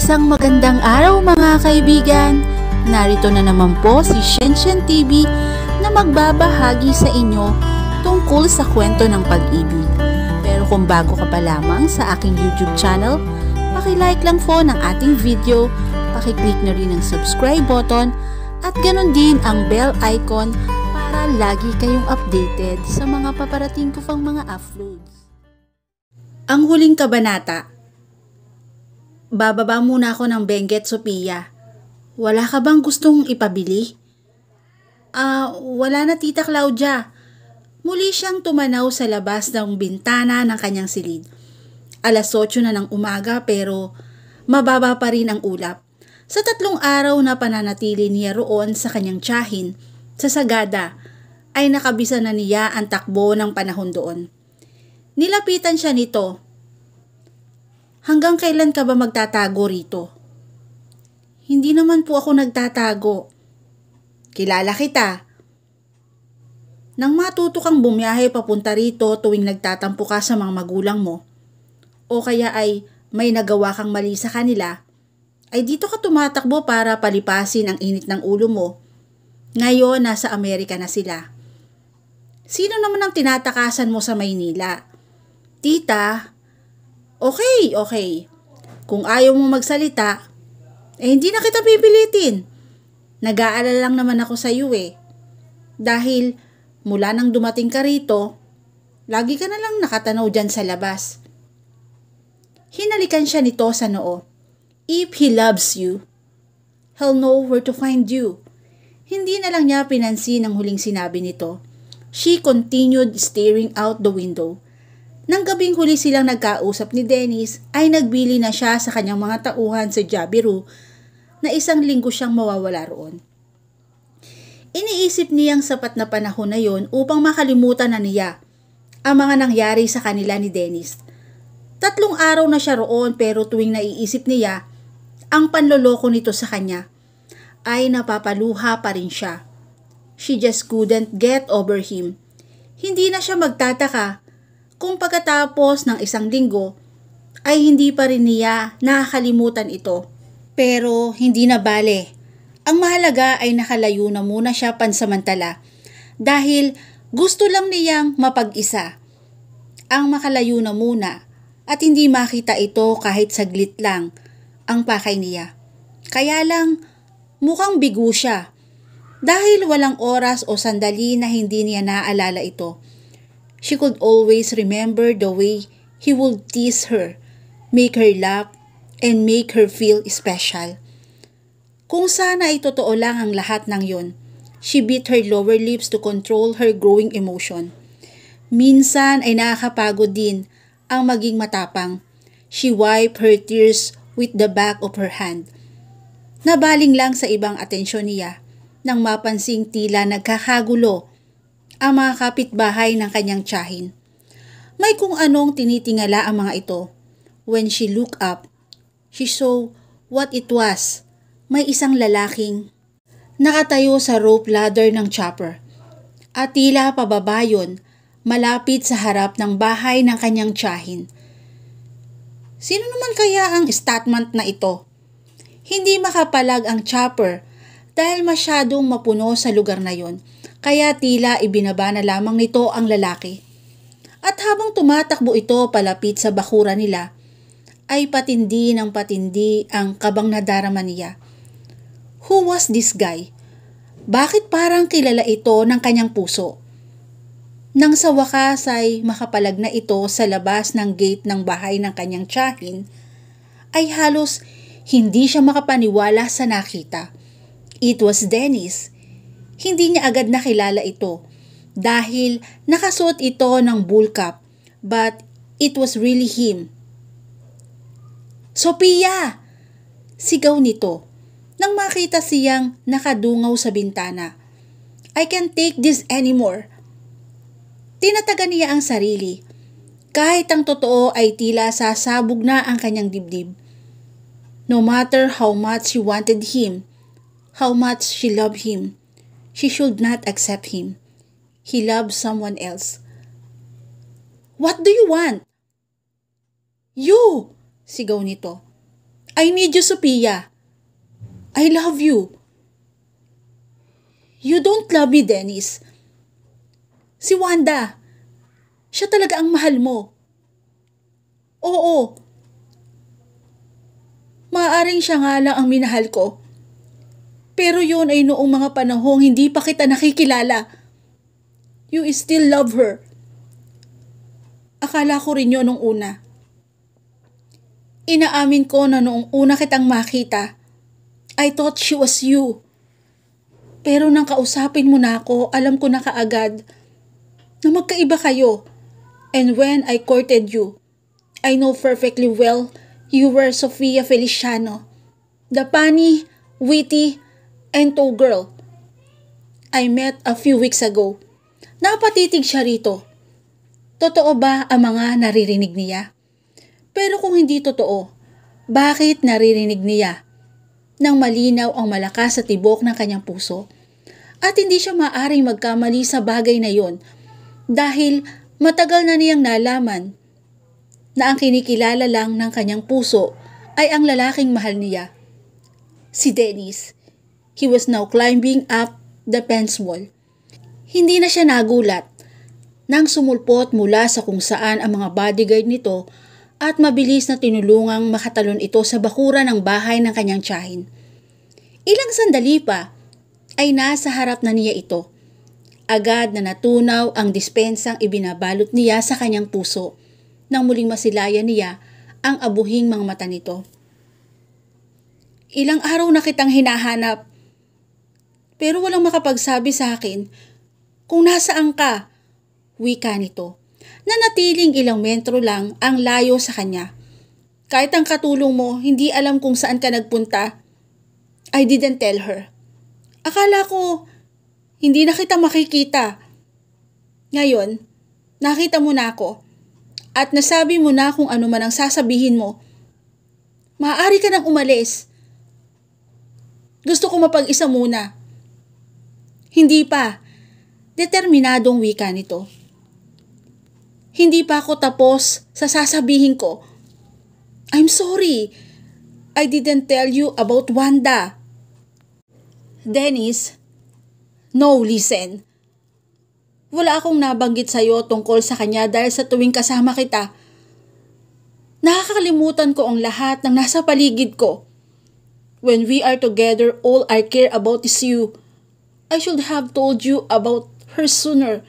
Isang magandang araw mga kaibigan! Narito na naman po si Shenshen TV na magbabahagi sa inyo tungkol sa kwento ng pag-ibig. Pero kung bago ka pa lamang sa aking YouTube channel, paki-like lang po ng ating video, paki-click na rin ang subscribe button at ganon din ang bell icon para lagi kayong updated sa mga paparating ko pang mga uploads. Ang huling kabanata. Bababa muna ako ng Benguet, Sophia. Wala ka bang gustong ipabili? Wala na Tita Claudia. Muli siyang tumanaw sa labas ng bintana ng kanyang silid. 8:00 na ng umaga pero mababa pa rin ang ulap. Sa 3 araw na pananatili niya roon sa kanyang tiyahin, sa Sagada, ay nakabisa na niya ang takbo ng panahon doon. Nilapitan siya nito. Hanggang kailan ka ba magtatago rito? Hindi naman po ako nagtatago. Kilala kita. Nang matuto kang bumiyahe papunta rito tuwing nagtatampo ka sa mga magulang mo, o kaya ay may nagawa kang mali sa kanila, ay dito ka tumatakbo para palipasin ang init ng ulo mo. Ngayon, nasa Amerika na sila. Sino naman ang tinatakasan mo sa Maynila? Tita, Okay. Kung ayaw mo magsalita, hindi na kita pipilitin. Nag-aalala lang naman ako sa iyo eh. Dahil mula nang dumating ka rito, lagi ka na lang nakatanaw dyan sa labas. Hinalikan siya nito sa noo. If he loves you, he'll know where to find you. Hindi na lang niya pinansin ang huling sinabi nito. She continued staring out the window. Nang gabing huli silang nagkausap ni Dennis, ay nagbili na siya sa kanyang mga tauhan sa Jabiru na 1 linggo siyang mawawala roon. Iniisip niyang sapat na panahon na yon upang makalimutan na niya ang mga nangyari sa kanila ni Dennis. 3 araw na siya roon pero tuwing naiisip niya ang panloloko nito sa kanya, ay napapaluha pa rin siya. She just couldn't get over him. Hindi na siya magtataka kung pagkatapos ng 1 linggo ay hindi pa rin niya nakakalimutan ito. Pero hindi na bale. Ang mahalaga ay nakalayo na muna siya pansamantala dahil gusto lang niyang mapag-isa. Ang makalayo na muna at hindi makita ito kahit saglit lang ang pakay niya. Kaya lang mukhang bigo siya dahil walang oras o sandali na hindi niya naaalala ito. She could always remember the way he would tease her, make her laugh, and make her feel special. Kung sana ay totoo lang ang lahat ng yon, she bit her lower lips to control her growing emotion. Minsan ay nakakapagod din ang maging matapang. She wiped her tears with the back of her hand. Nabaling lang sa ibang atensyon niya nang mapansing tila nagkakagulo ang mga kapitbahay ng kanyang tiyahin. May kung anong tinitingala ang mga ito. When she looked up, she saw what it was. May isang lalaking nakatayo sa rope ladder ng chopper. At tila pababa yun, malapit sa harap ng bahay ng kanyang tiyahin. Sino naman kaya ang statman na ito? Hindi makapalag ang chopper dahil masyadong mapuno sa lugar na yon. Kaya tila ibinaba na lamang nito ang lalaki. At habang tumatakbo ito palapit sa bakura nila, ay patindi ng patindi ang kabang nadarama niya. Who was this guy? Bakit parang kilala ito ng kanyang puso? Nang sa wakas ay makapalag na ito sa labas ng gate ng bahay ng kanyang tiyahin, ay halos hindi siya makapaniwala sa nakita. It was Dennis. Hindi niya agad nakilala ito dahil nakasuot ito ng bull cap, but it was really him. Sophia! Sigaw nito nang makita siyang nakadungaw sa bintana. I can't take this anymore. Tinatagan niya ang sarili. Kahit ang totoo ay tila sasabog na ang kanyang dibdib. No matter how much she wanted him, how much she loved him, she should not accept him. He loved someone else. What do you want? You! Sigaw nito. I need you, Sophia. I love you. You don't love me, Dennis. Si Wanda, siya talaga ang mahal mo. Oo. Maaaring siya nga lang ang minahal ko. Pero yun ay noong mga panahong hindi pa kita nakikilala. You still love her. Akala ko rin yun nung una. Inaamin ko na noong una kitang makita, I thought she was you. Pero nang kausapin mo na ako, alam ko na kaagad na magkaiba kayo. And when I courted you, I know perfectly well you were Sofia Feliciano, the funny, witty, and tall girl I met a few weeks ago. Napatitig siya rito. Totoo ba ang mga naririnig niya? Pero kung hindi totoo, bakit naririnig niya nang malinaw ang malakas sa tibok ng kanyang puso? At hindi siya maaaring magkamali sa bagay na yon dahil matagal na niyang nalaman na ang kinikilala lang ng kanyang puso ay ang lalaking mahal niya, si Dennis. He was now climbing up the fence wall. Hindi na siya nagulat nang sumulpot mula sa kung saan ang mga bodyguard nito at mabilis na tinulungang makatalon ito sa bakura ng bahay ng kanyang tiyahin. Ilang sandali pa ay nasa harap na niya ito. Agad na natunaw ang dispensang ibinabalot niya sa kanyang puso nang muling masilayan niya ang abuhing mga mata nito. Ilang araw na kitang hinahanap, pero walang makapagsabi sa akin kung nasaan ka, wika nito. Nanatiling ilang metro lang ang layo sa kanya. Kahit ang katulong mo, hindi alam kung saan ka nagpunta. I didn't tell her. Akala ko, hindi na kita makikita. Ngayon, nakita mo na ako. At nasabi mo na kung ano man ang sasabihin mo. Maaari ka nang umalis. Gusto ko mapag-isa muna. Hindi pa. Determinadong wika nito. Hindi pa ako tapos sa sasabihin ko. I'm sorry. I didn't tell you about Wanda. Dennis, no, listen. Wala akong nabanggit sa'yo tungkol sa kanya dahil sa tuwing kasama kita, nakakalimutan ko ang lahat ng nasa paligid ko. When we are together, all I care about is you. I should have told you about her sooner.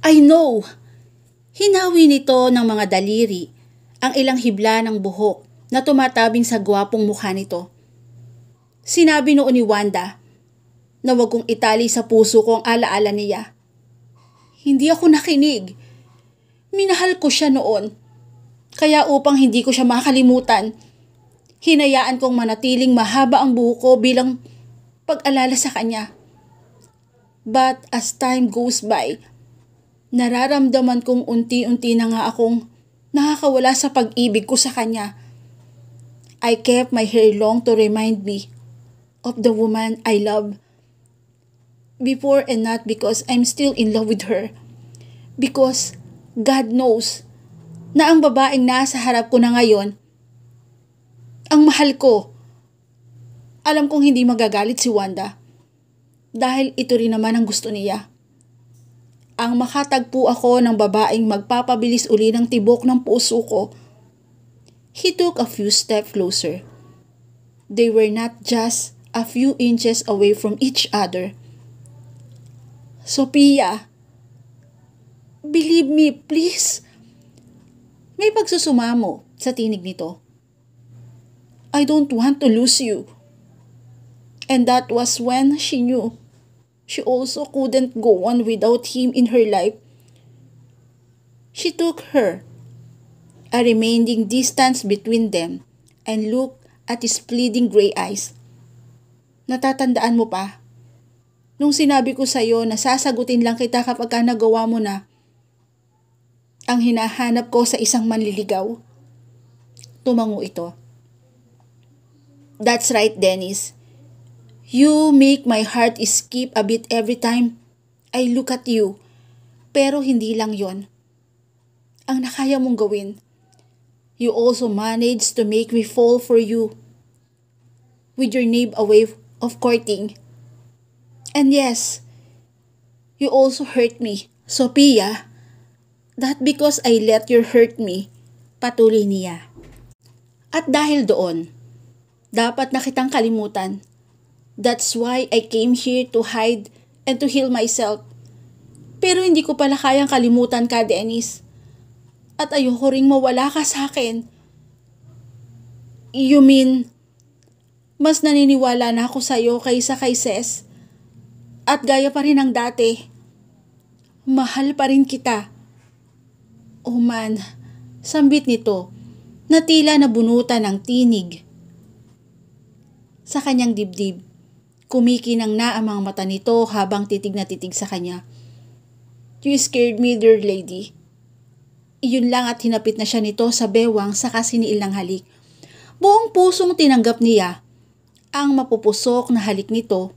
I know. Hinawi nito ng mga daliri ang ilang hibla ng buhok na tumatabing sa gwapong mukha nito. Sinabi noon ni Wanda na wag kong itali sa puso ko ang alaala niya. Hindi ako nakinig. Minahal ko siya noon. Kaya upang hindi ko siya makalimutan, hinayaan kong manatiling mahaba ang buhok ko bilang pag-alala sa kanya. But as time goes by, nararamdaman kong unti-unti na nga akong nakakawala sa pag-ibig ko sa kanya. I kept my hair long to remind me of the woman I love before, and not because I'm still in love with her. Because God knows na ang babaeng nasa harap ko na ngayon, ang mahal ko. Alam kong hindi magagalit si Wanda dahil ito rin naman ang gusto niya. Ang makatagpo ako ng babaeng magpapabilis uli ng tibok ng puso ko. He took a few steps closer. They were not just a few inches away from each other. Sophia, believe me, please. May pagsusumamo sa tinig nito. I don't want to lose you. And that was when she knew she also couldn't go on without him in her life. She took her, a remaining distance between them, and looked at his pleading gray eyes. Natatandaan mo pa? Nung sinabi ko sa'yo na sasagutin lang kita kapag ka nagawa mo na ang hinahanap ko sa isang manliligaw. Tumango ito. That's right, Dennis. You make my heart skip a bit every time I look at you. Pero hindi lang yon ang nakaya mong gawin. You also managed to make me fall for you with your name away of courting. And yes, you also hurt me, Sophia. That because I let you hurt me, patuloy niya. At dahil doon, dapat na kitang kalimutan. That's why I came here to hide and to heal myself. Pero hindi ko pala kayang kalimutan ka, Dennis. At ayoko ring mawala ka sa akin. You mean, mas naniniwala na ako sa'yo kaysa kay Ses? At gaya pa rin ng dati, mahal pa rin kita. Oh man, sambit nito na tila nabunutan ng tinig sa kanyang dibdib. Kumikinang na ang mga mata nito habang titig na titig sa kanya. You scared me, dear lady. Iyon lang at hinapit na siya nito sa bewang saka siniil ng halik. Buong pusong tinanggap niya ang mapupusok na halik nito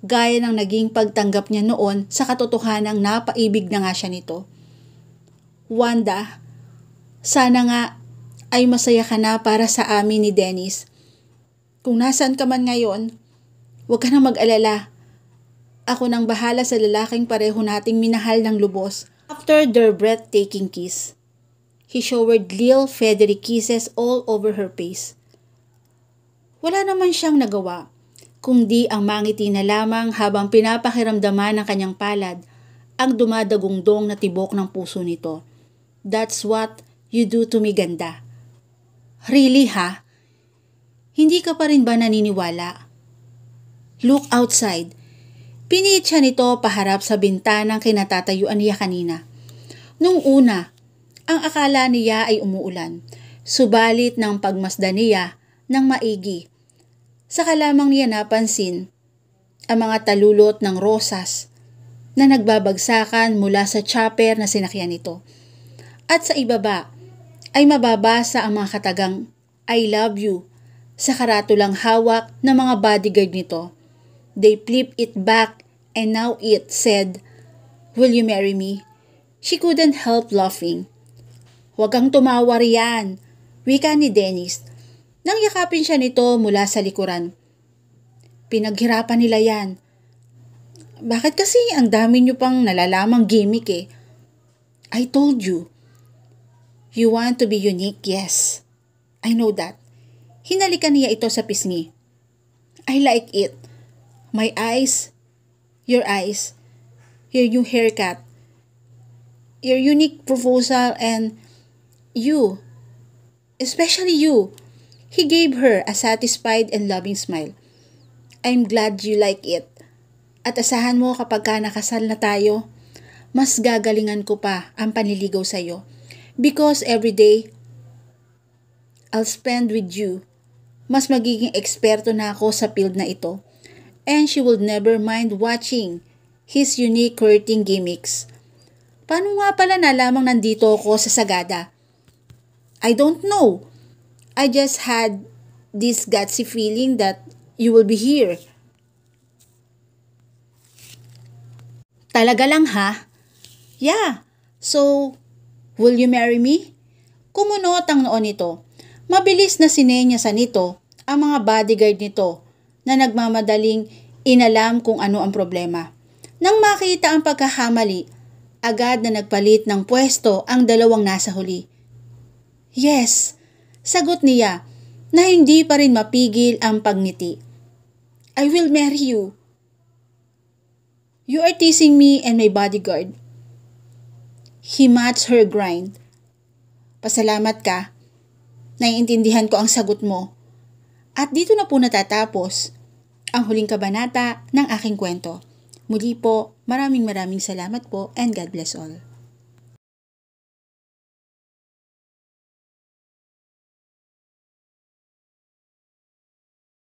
gaya ng naging pagtanggap niya noon sa katotohanang napaibig na nga siya nito. Wanda, sana nga ay masaya ka na para sa amin ni Dennis. Kung nasaan ka man ngayon, huwag ka na mag-alala. Ako nang bahala sa lalaking pareho nating minahal ng lubos. After their breathtaking kiss, he showered little feathery kisses all over her face. Wala naman siyang nagawa, kundi ang mangiti na lamang habang pinapakiramdaman ng kanyang palad ang dumadagungdong na tibok ng puso nito. That's what you do to me, ganda. Really, ha? Hindi ka pa rin ba naniniwala? Look outside. Piniit siya nito paharap sa bintanang kinatatayuan niya kanina. Nung una, ang akala niya ay umuulan, subalit ng pagmasdan niya ng maigi. Saka lamang niya napansin ang mga talulot ng rosas na nagbabagsakan mula sa chopper na sinakyan nito. At sa ibaba ay mababasa ang mga katagang I love you sa karatulang hawak ng mga bodyguard nito. They flipped it back and now it said, "Will you marry me?" She couldn't help laughing. "Huwag kang tumawa riyan," wika ni Dennis. Nang yakapin siya nito mula sa likuran. "Pinaghirapan nila yan. Bakit kasi ang dami niyo pang nalalamang gimmick eh? I told you. You want to be unique, yes. I know that." Hinalikan niya ito sa pisngi. "I like it. My eyes, your new haircut, your unique proposal, and you, especially you." He gave her a satisfied and loving smile. "I'm glad you like it. At asahan mo kapag ka nakasal na tayo, mas gagalingan ko pa ang panliligaw sa'yo. Because every day I'll spend with you, mas magiging eksperto na ako sa field na ito. And she would never mind watching his unique courting gimmicks." "Paano nga pala nalamang nandito ako sa Sagada?" "I don't know. I just had this gutsy feeling that you will be here." "Talaga lang ha?" "Yeah. So, will you marry me?" Kumunot ang noon nito. Mabilis na sinenyasan nito ang mga bodyguard nito na nagmamadaling inalam kung ano ang problema. Nang makita ang pagkakamali, agad na nagpalit ng pwesto ang dalawang nasa huli. "Yes," sagot niya na hindi pa rin mapigil ang pagngiti. "I will marry you. You are teasing me and my bodyguard." He matched her grind. "Pasalamat ka. Naiintindihan ko ang sagot mo." At dito na po natatapos ang huling kabanata ng aking kwento. Muli po, maraming salamat po and God bless all.